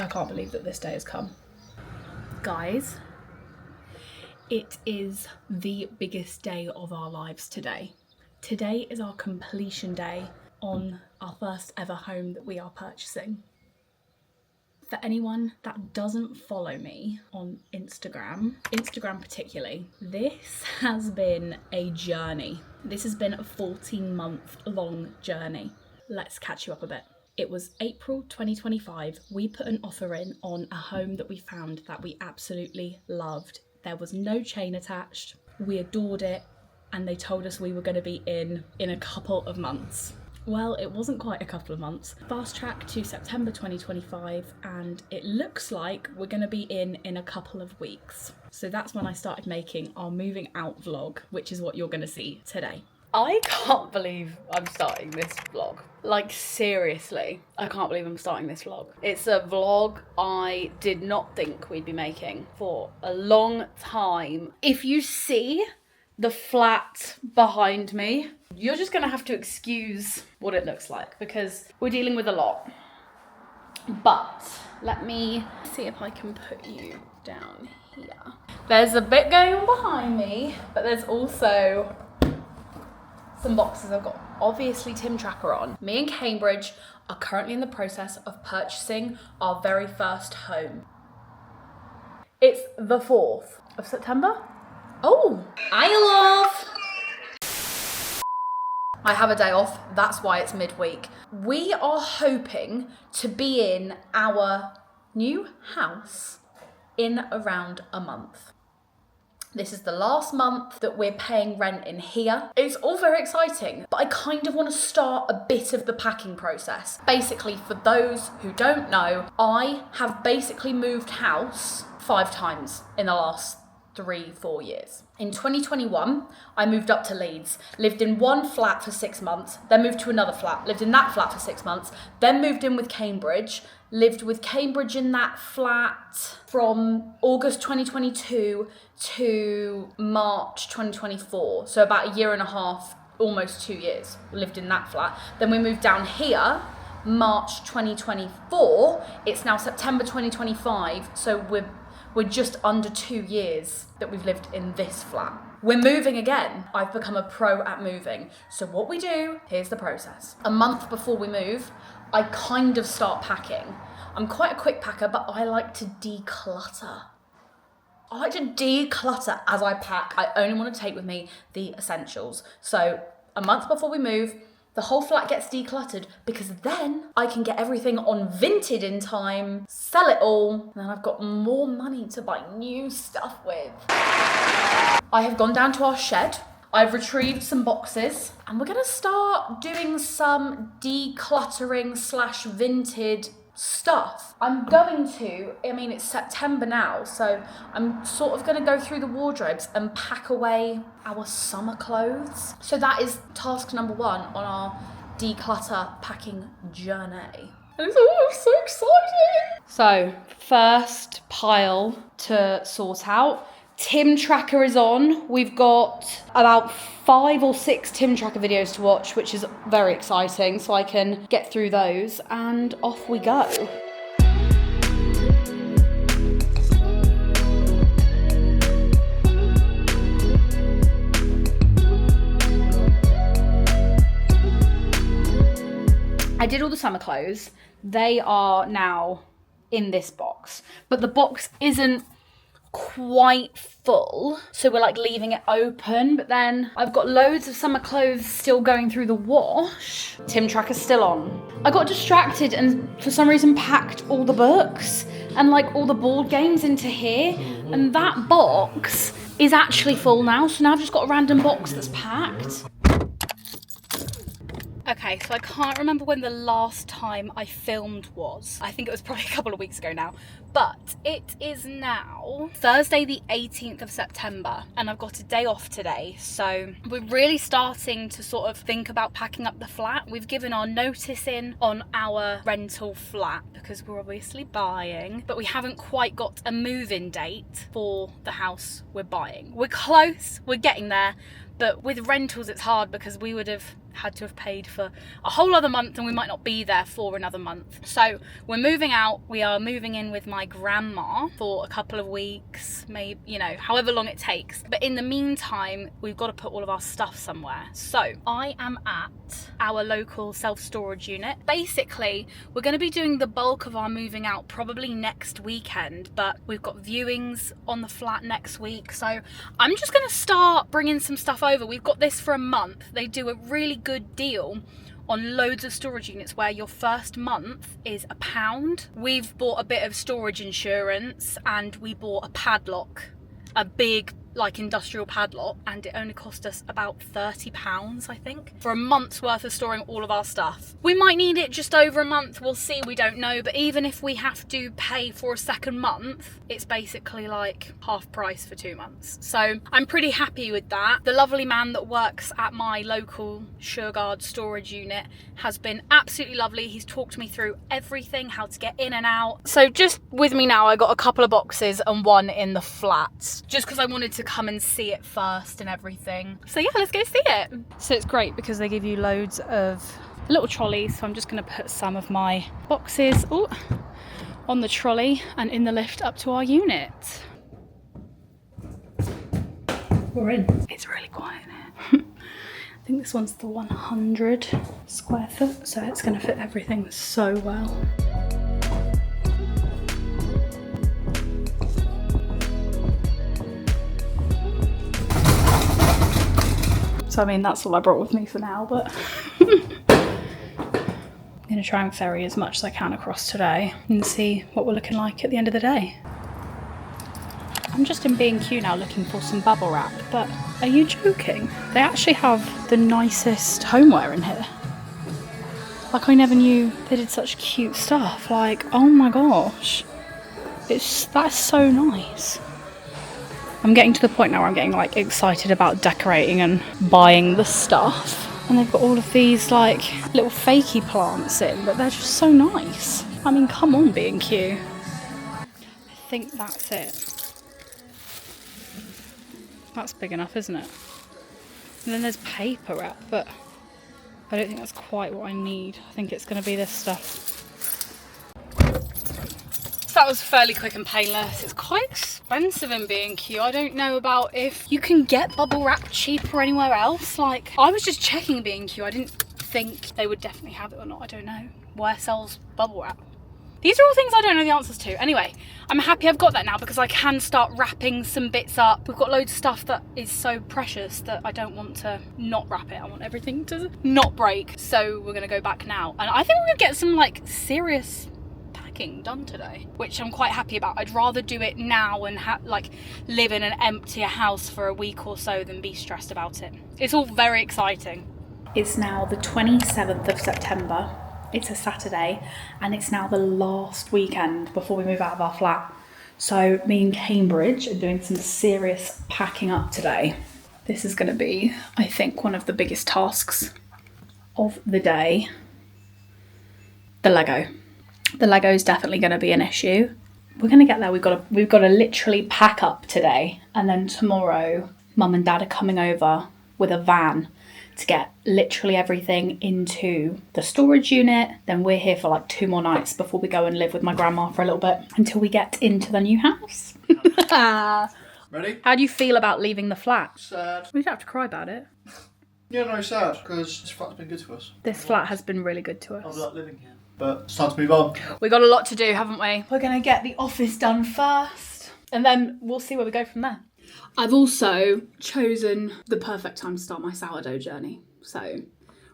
can't believe that this day has come. Guys, it is the biggest day of our lives today. Today is our completion day on our first ever home that we are purchasing. For anyone that doesn't follow me on Instagram particularly, this has been a journey. This has been a 14-month long journey. Let's catch you up a bit. It was April 2025. We put an offer in on a home that we found that we absolutely loved. There was no chain attached. We adored it, and they told us we were going to be in a couple of months. Well, it wasn't quite a couple of months. Fast track to September 2025, and it looks like we're going to be in a couple of weeks. So that's when I started making our moving out vlog, which is what you're going to see today. I can't believe I'm starting this vlog. Like, seriously, I can't believe I'm starting this vlog. It's a vlog I did not think we'd be making for a long time. If you see the flat behind me, you're just gonna have to excuse what it looks like because we're dealing with a lot. But let me see if I can put you down here. There's a bit going on behind me, but there's also some boxes. I've got obviously Tim Tracker on. Me and Cambridge are currently in the process of purchasing our very first home. It's the 4th of September. Oh, I have a day off, that's why it's midweek. We are hoping to be in our new house in around a month. This is the last month that we're paying rent in here. It's all very exciting, but I kind of want to start a bit of the packing process. Basically, for those who don't know, I have basically moved house 5 times in the last 3-4 years. In 2021, I moved up to Leeds, lived in one flat for 6 months, then moved to another flat, lived in that flat for 6 months, then moved in with Cambridge, lived with Cambridge in that flat from August 2022 to March 2024. So about a year and a half, almost 2 years, lived in that flat. Then we moved down here, March 2024. It's now September 2025, so we're just under 2 years that we've lived in this flat. We're moving again. I've become a pro at moving. So what we do, here's the process. A month before we move, I kind of start packing. I'm quite a quick packer, but I like to declutter. I like to declutter as I pack. I only want to take with me the essentials. So a month before we move, the whole flat gets decluttered because then I can get everything on Vinted in time, sell it all, and then I've got more money to buy new stuff with. I have gone down to our shed. I've retrieved some boxes and we're gonna start doing some decluttering / Vinted stuff. It's September now, so I'm sort of gonna go through the wardrobes and pack away our summer clothes. So that is task number 1 on our declutter packing journey. And it's so exciting. So first pile to sort out. Tim Tracker is on. We've got about 5 or 6 Tim Tracker videos to watch, which is very exciting, so I can get through those, and off we go. I did all the summer clothes. They are now in this box, but the box isn't quite full, so we're like leaving it open, but then I've got loads of summer clothes still going through the wash. Tim Tracker's still on. I got distracted and for some reason packed all the books and like all the board games into here, and that box is actually full now, so now I've just got a random box that's packed. Okay, so I can't remember when the last time I filmed was. I think it was probably a couple of weeks ago now. But it is now Thursday the 18th of September and I've got a day off today. So we're really starting to sort of think about packing up the flat. We've given our notice in on our rental flat because we're obviously buying, but we haven't quite got a move-in date for the house we're buying. We're close, we're getting there. But with rentals, it's hard because we would have had to have paid for a whole other month and we might not be there for another month. So we're moving out. We are moving in with my grandma for a couple of weeks, maybe, you know, however long it takes. But in the meantime, we've got to put all of our stuff somewhere. So I am at our local self-storage unit. Basically, we're going to be doing the bulk of our moving out probably next weekend, but we've got viewings on the flat next week. So I'm just going to start bringing some stuff over. We've got this for a month. They do a really good deal on loads of storage units where your first month is £1. We've bought a bit of storage insurance and we bought a padlock, a big like industrial padlock, and it only cost us about £30, I think, for a month's worth of storing all of our stuff. We might need it just over a month, we'll see, we don't know, but even if we have to pay for a second month, it's basically like half price for 2 months. So I'm pretty happy with that. The lovely man that works at my local Sureguard storage unit has been absolutely lovely. He's talked me through everything, how to get in and out. So just with me now, I got a couple of boxes and one in the flats, just because I wanted to come and see it first and everything. So yeah, let's go see it. So it's great because they give you loads of little trolleys. So I'm just going to put some of my boxes on the trolley and in the lift up to our unit. We're in. It's really quiet in here. I think this one's the 100 square foot, so it's going to fit everything so well. So I mean, that's all I brought with me for now, but I'm going to try and ferry as much as I can across today and see what we're looking like at the end of the day. I'm just in B&Q now looking for some bubble wrap, but are you joking? They actually have the nicest homeware in here. Like, I never knew they did such cute stuff. Like, oh my gosh. That's so nice. I'm getting to the point now where I'm getting like excited about decorating and buying the stuff. And they've got all of these like little fakey plants in, but they're just so nice. I mean, come on, B&Q. I think that's it. That's big enough, isn't it? And then there's paper wrap, but I don't think that's quite what I need. I think it's going to be this stuff. So that was fairly quick and painless. It's quite expensive in B&Q. I don't know about if you can get bubble wrap cheaper anywhere else. Like, I was just checking B&Q. I didn't think they would definitely have it or not. I don't know. Where sells bubble wrap? These are all things I don't know the answers to. Anyway, I'm happy I've got that now because I can start wrapping some bits up. We've got loads of stuff that is so precious that I don't want to not wrap it. I want everything to not break. So we're going to go back now. And I think we're going to get some like serious packing done today, which I'm quite happy about. I'd rather do it now and like live in an emptier house for a week or so than be stressed about it. It's all very exciting. It's now the 27th of September. It's a Saturday and it's now the last weekend before we move out of our flat. So me and Cambridge are doing some serious packing up today. This is going to be, I think, one of the biggest tasks of the day. The Lego. The Lego is definitely going to be an issue. We're going to get there. We've got to literally pack up today, and then tomorrow Mum and Dad are coming over with a van to get literally everything into the storage unit. Then we're here for like 2 more nights before we go and live with my grandma for a little bit until we get into the new house. Ready? How do you feel about leaving the flat? Sad. We don't have to cry about it. Yeah, no, sad, because this flat's been good to us. This flat has been really good to I us. like living here. But it's time to move on. We've got a lot to do, haven't we? We're going to get the office done first, and then we'll see where we go from there. I've also chosen the perfect time to start my sourdough journey. So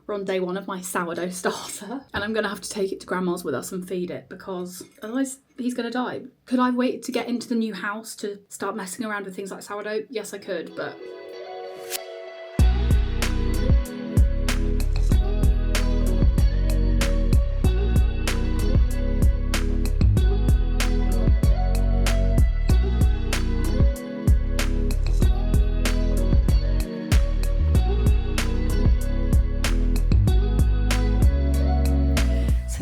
we're on day 1 of my sourdough starter, and I'm going to have to take it to Grandma's with us and feed it because otherwise he's going to die. Could I wait to get into the new house to start messing around with things like sourdough? Yes, I could, but...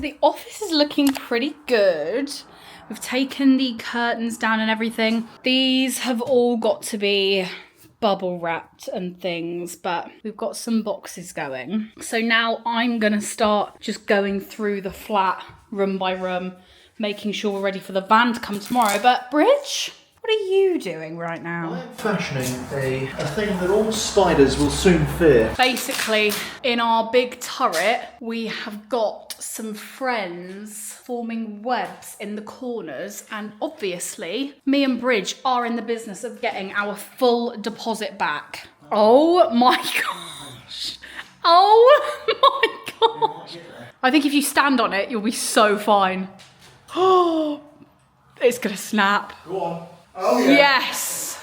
The office is looking pretty good. We've taken the curtains down and everything. These have all got to be bubble wrapped and things, but we've got some boxes going. So now I'm gonna start just going through the flat room by room, making sure we're ready for the van to come tomorrow. But Bridge, what are you doing right now? I'm fashioning a thing that all spiders will soon fear. Basically, in our big turret, we have got some friends forming webs in the corners, and obviously, me and Bridge are in the business of getting our full deposit back. Oh my gosh. Oh my gosh. I think if you stand on it, you'll be so fine. Oh, it's gonna snap. Go on. Oh yeah. Yes.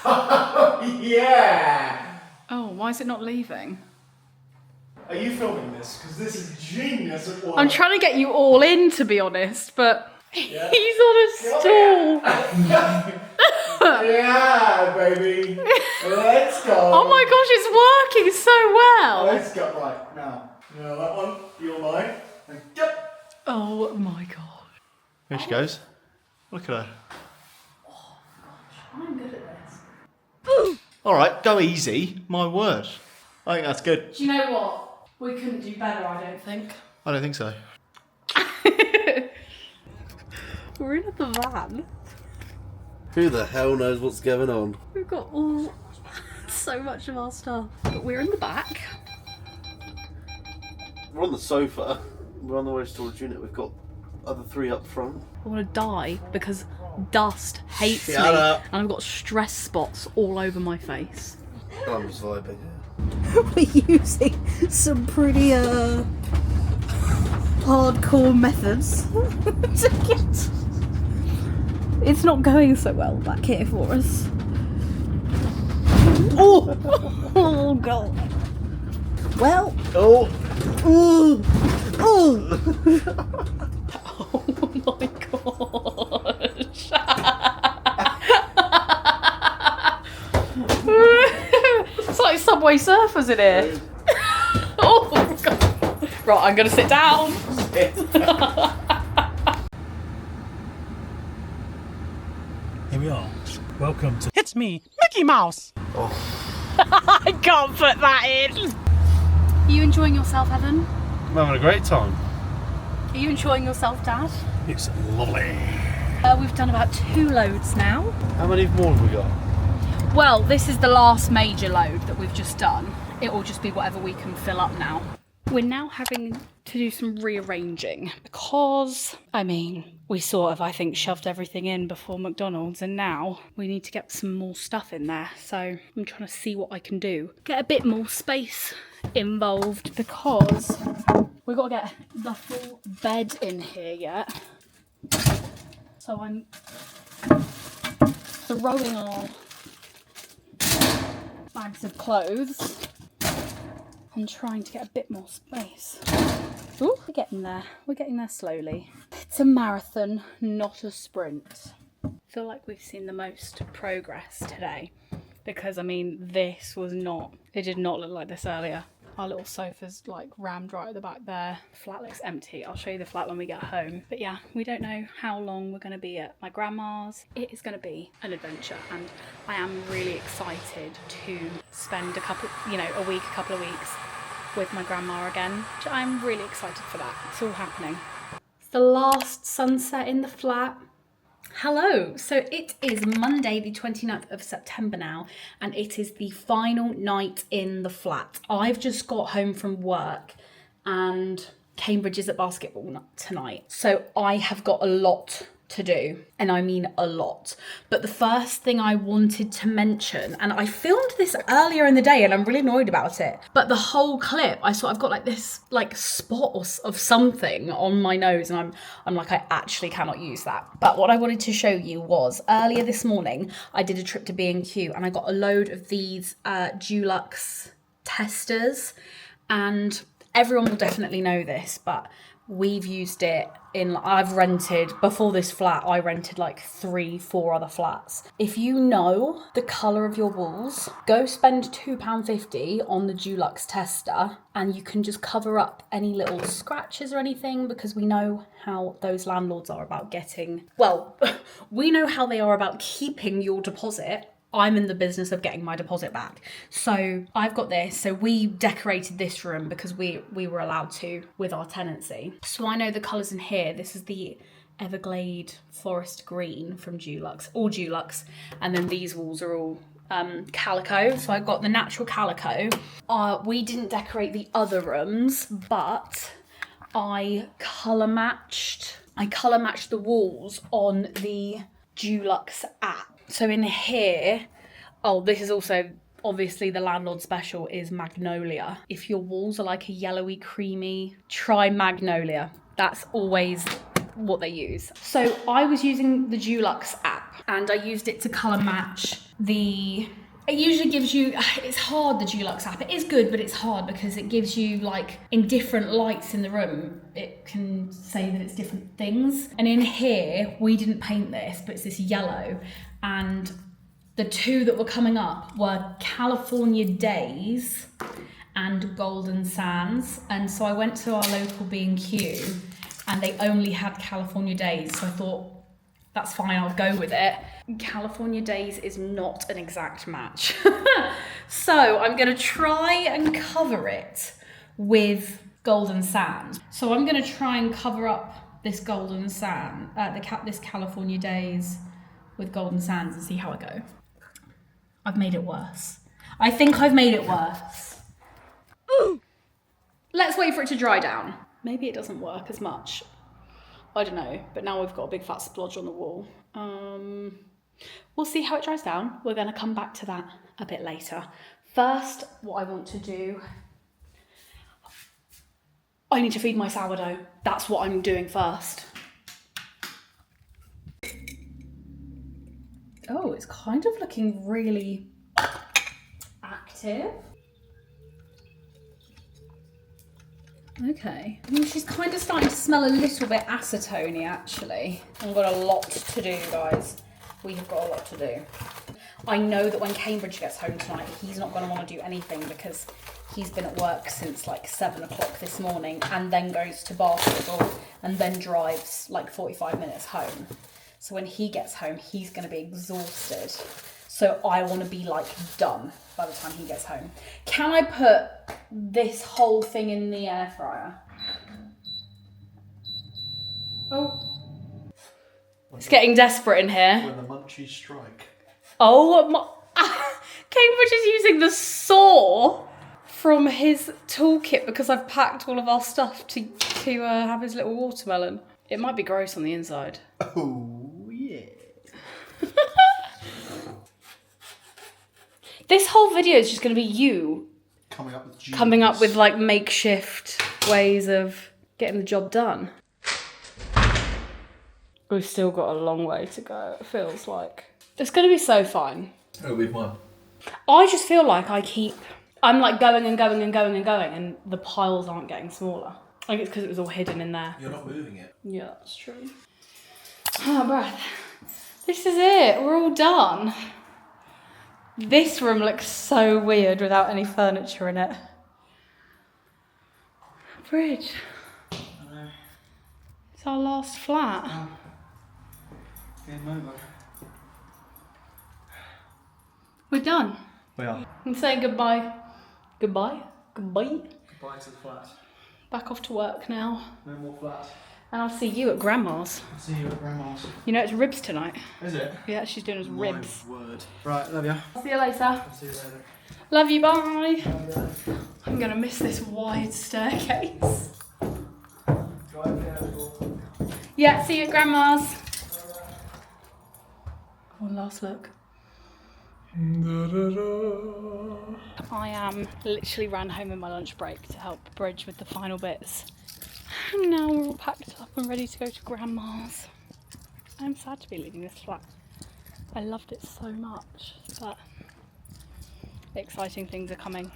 Yeah. Oh, why is it not leaving? Are you filming this? Because this is genius at work. I'm trying to get you all in, to be honest, but Yeah. he's on a stool. Yeah, baby. Let's go. Oh my gosh, it's working so well. Let's go. Right, now. You know that one? You're mine. And yep. Oh my god. There she goes. Look at her. I'm good at this. Alright, go easy. My word. I think that's good. Do you know what? We couldn't do better, I don't think. I don't think so. We're in the van. Who the hell knows what's going on? We've got all so much of our stuff. But we're in the back. We're on the sofa. We're on the way to storage unit. We've got other three up front. I want to die because dust hates Shut me. up. And I've got stress spots all over my face. I'm just vibing. We're using some pretty hardcore methods to get. It's not going so well back here for us. Oh, oh god. Well. Oh! Ooh. Ooh. Oh my gosh. It's like Subway Surfers in here. Oh god. Right, I'm gonna sit down. Here we are. Welcome to It's Me, Mickey Mouse. I can't put that in. Are you enjoying yourself, Evan? I'm having a great time. Are you enjoying yourself, Dad? It's lovely. We've done about 2 loads now. How many more have we got? Well, this is the last major load that we've just done. It will just be whatever we can fill up now. We're now having to do some rearranging because, I mean, we sort of, I think, shoved everything in before McDonald's, and now we need to get some more stuff in there. So I'm trying to see what I can do. Get a bit more space involved because we've got to get the full bed in here yet. So I'm throwing our bags of clothes and trying to get a bit more space. Ooh, we're getting there. We're getting there slowly. It's a marathon, not a sprint. I feel like we've seen the most progress today because, I mean, this was not, it did not look like this earlier. Our little sofa's like rammed right at the back there. Flat looks empty. I'll show you the flat when we get home. But yeah, we don't know how long we're going to be at my grandma's. It is going to be an adventure, and I am really excited to spend a couple of weeks with my grandma again. I'm really excited for that. It's all happening. It's the last sunset in the flat. Hello, so it is Monday the 29th of September now, and it is the final night in the flat. I've just got home from work and Cambridge is at basketball tonight, so I have got a lot to do, and I mean a lot. But the first thing I wanted to mention, and I filmed this earlier in the day and I'm really annoyed about it, but the whole clip, I've got like this like spot of something on my nose, and I'm like, I actually cannot use that. But what I wanted to show you was earlier this morning I did a trip to B&Q and I got a load of these Dulux testers, and everyone will definitely know this, but we've used it I've rented, before this flat, I rented like 3-4 other flats. If you know the colour of your walls, go spend £2.50 on the Dulux tester and you can just cover up any little scratches or anything, because we know how those landlords are about we know how they are about keeping your deposit. I'm in the business of getting my deposit back. So I've got this. So we decorated this room because we were allowed to with our tenancy. So I know the colours in here. This is the Everglade Forest Green from Dulux, all Dulux. And then these walls are all calico. So I got the natural calico. We didn't decorate the other rooms, but I colour matched the walls on the Dulux app. So in here, oh, this is also obviously the landlord special is Magnolia. If your walls are like a yellowy, creamy, try Magnolia. That's always what they use. So I was using the Dulux app and I used it to colour match it usually gives you, it's hard, the Dulux app. It is good, but it's hard because it gives you like in different lights in the room, it can say that it's different things. And in here, we didn't paint this, but it's this yellow. And the two that were coming up were California Days and Golden Sands. And so I went to our local B&Q and they only had California Days. So I thought, that's fine, I'll go with it. California Days is not an exact match. So I'm gonna try and cover it with Golden Sand. So I'm gonna try and cover up this Golden Sand, this California Days with Golden Sands and see how I go. I've made it worse. I think I've made it worse. Let's wait for it to dry down. Maybe it doesn't work as much. I don't know, but now we've got a big fat splodge on the wall. We'll see how it dries down. We're gonna come back to that a bit later. First, what I want to do, I need to feed my sourdough. That's what I'm doing first. Oh, it's kind of looking really active. Okay. I mean, she's kind of starting to smell a little bit acetone-y, actually. We've got a lot to do, guys. We have got a lot to do. I know that when Cambridge gets home tonight, he's not going to want to do anything because he's been at work since like 7 o'clock this morning and then goes to basketball and then drives like 45 minutes home. So when he gets home, he's going to be exhausted. So I want to be like done by the time he gets home. Can I put this whole thing in the air fryer? Oh. It's getting desperate in here. When the munchies strike. Oh my... Cambridge is using the saw from his toolkit because I've packed all of our stuff to have his little watermelon. It might be gross on the inside. Oh, yeah. This whole video is just going to be you coming up with like makeshift ways of getting the job done. We've still got a long way to go, it feels like. It's going to be so fun. It'll be fun. I just feel like I'm like going and going and going and going and the piles aren't getting smaller. I think it's because it was all hidden in there. You're not moving it. Yeah, that's true. Oh, breath. This is it. We're all done. This room looks so weird without any furniture in it. Bridge. It's our last flat. Game over. We're done. We are. I'm saying goodbye. Goodbye? Goodbye? Goodbye to the flat. Back off to work now. No more flat. And I'll see you at Grandma's. See you at Grandma's. You know it's ribs tonight. Is it? Yeah, she's doing us ribs. My word. Right, love you. I'll see you later. I'll see you later. Love you, bye. I'm gonna miss this wide staircase. Drive careful. Yeah, see you at Grandma's. One last look. I literally ran home in my lunch break to help Bridge with the final bits. And now we're all packed up and ready to go to Grandma's. I'm sad to be leaving this flat. I loved it so much, but exciting things are coming.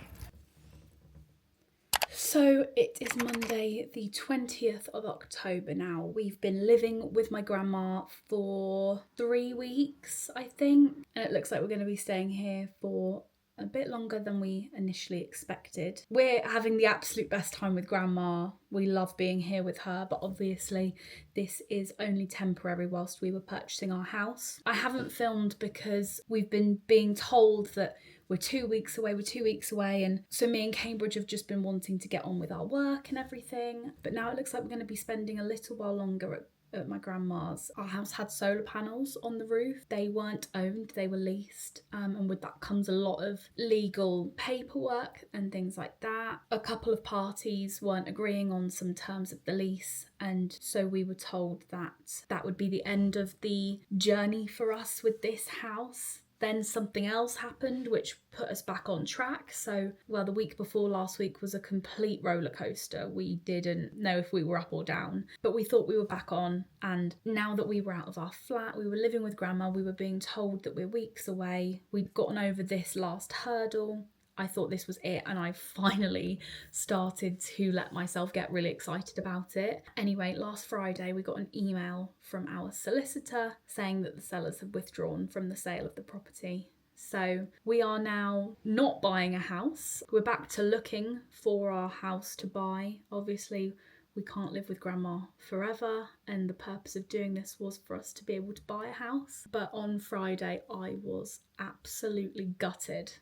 So it is Monday the 20th of October now. We've been living with my grandma for 3 weeks, I think. And it looks like we're going to be staying here for a bit longer than we initially expected. We're having the absolute best time with Grandma. We love being here with her, but obviously this is only temporary whilst we were purchasing our house. I haven't filmed because we've been being told that we're 2 weeks away, and so me and Cambridge have just been wanting to get on with our work and everything. But now it looks like we're going to be spending a little while longer at my grandma's. Our house had solar panels on the roof. They weren't owned, they were leased, and with that comes a lot of legal paperwork and things like that. A couple of parties weren't agreeing on some terms of the lease, and so we were told that that would be the end of the journey for us with this house. Then something else happened which put us back on track. So, the week before last week was a complete roller coaster. We didn't know if we were up or down, but we thought we were back on. And now that we were out of our flat, we were living with Grandma, we were being told that we're weeks away. We'd gotten over this last hurdle. I thought this was it, and I finally started to let myself get really excited about it. Anyway, last Friday we got an email from our solicitor saying that the sellers had withdrawn from the sale of the property. So we are now not buying a house. We're back to looking for our house to buy. Obviously, we can't live with Grandma forever, and the purpose of doing this was for us to be able to buy a house. But on Friday, I was absolutely gutted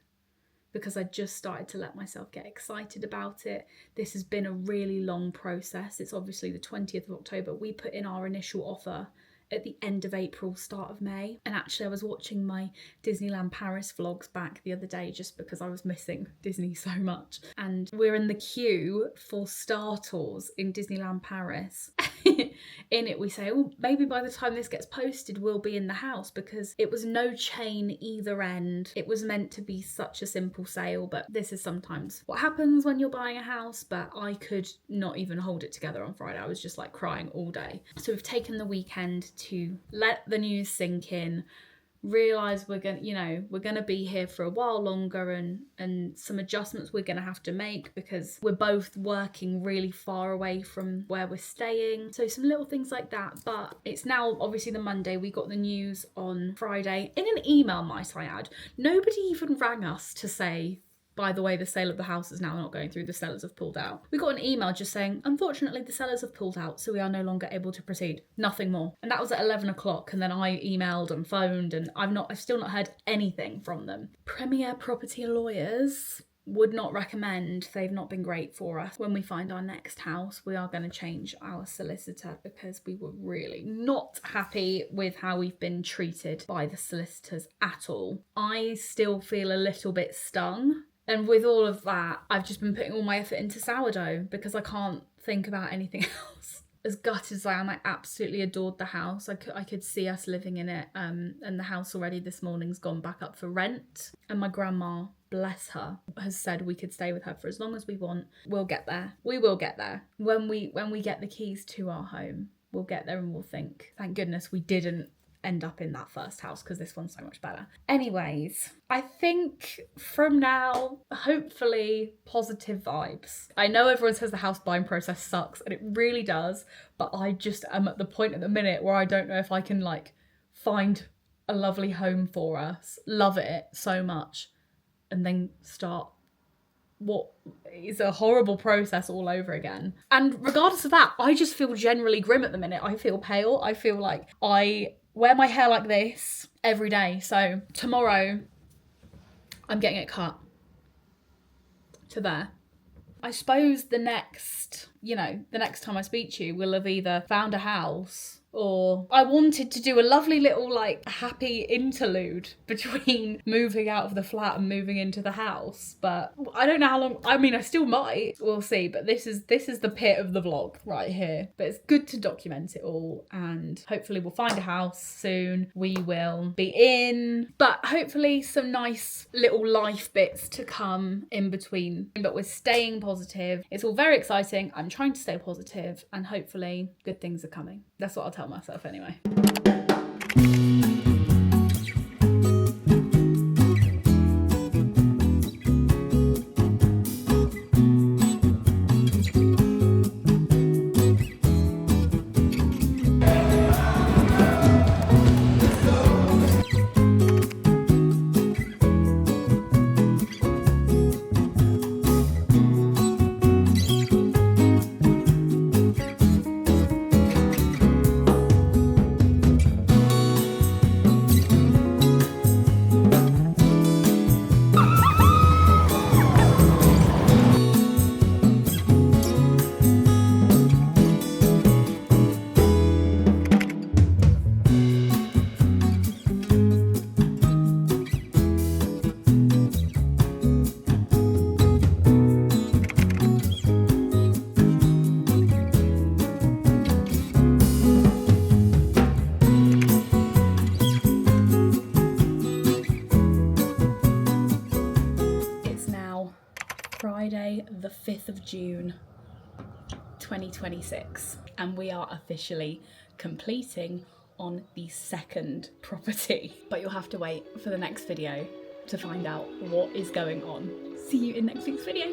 because I just started to let myself get excited about it. This has been a really long process. It's obviously the 20th of October. We put in our initial offer at the end of April, start of May. And actually I was watching my Disneyland Paris vlogs back the other day just because I was missing Disney so much. And we're in the queue for Star Tours in Disneyland Paris. In it we say, oh, maybe by the time this gets posted we'll be in the house, because it was no chain either end. It was meant to be such a simple sale, but this is sometimes what happens when you're buying a house. But I could not even hold it together on Friday. I was just like crying all day. So we've taken the weekend to let the news sink in, realise we're gonna be here for a while longer, and some adjustments we're gonna have to make because we're both working really far away from where we're staying. So some little things like that. But it's now obviously the Monday. We got the news on Friday in an email, might I add. Nobody even rang us to say, by the way, the sale of the house is now not going through, the sellers have pulled out. We got an email just saying, unfortunately, the sellers have pulled out, so we are no longer able to proceed. Nothing more. And that was at 11 o'clock. And then I emailed and phoned, and I've still not heard anything from them. Premier Property Lawyers would not recommend. They've not been great for us. When we find our next house, we are going to change our solicitor because we were really not happy with how we've been treated by the solicitors at all. I still feel a little bit stung. And with all of that, I've just been putting all my effort into sourdough because I can't think about anything else. As gutted as I am, I absolutely adored the house. I could see us living in it. And the house already this morning's gone back up for rent. And my grandma, bless her, has said we could stay with her for as long as we want. We'll get there. We will get there. When we get the keys to our home, we'll get there and we'll think, thank goodness we didn't end up in that first house because this one's so much better. Anyways, I think from now, hopefully positive vibes. I know everyone says the house buying process sucks, and it really does, but I just am at the point at the minute where I don't know if I can find a lovely home for us, love it so much, and then start what is a horrible process all over again. And regardless of that, I just feel generally grim at the minute. I feel pale. I feel like I wear my hair like this every day. So tomorrow I'm getting it cut to there. I suppose the next time I speak to you, we'll have either found a house, or I wanted to do a lovely little happy interlude between moving out of the flat and moving into the house. But I don't know how long. I mean, I still might. We'll see. But this is the pit of the vlog right here. But it's good to document it all, and hopefully we'll find a house soon. We will be in, but hopefully some nice little life bits to come in between. But we're staying positive. It's all very exciting. I'm trying to stay positive, and hopefully good things are coming. That's what I'll tell myself anyway. June 2026, and we are officially completing on the second property. But you'll have to wait for the next video to find out what is going on. See you in next week's video.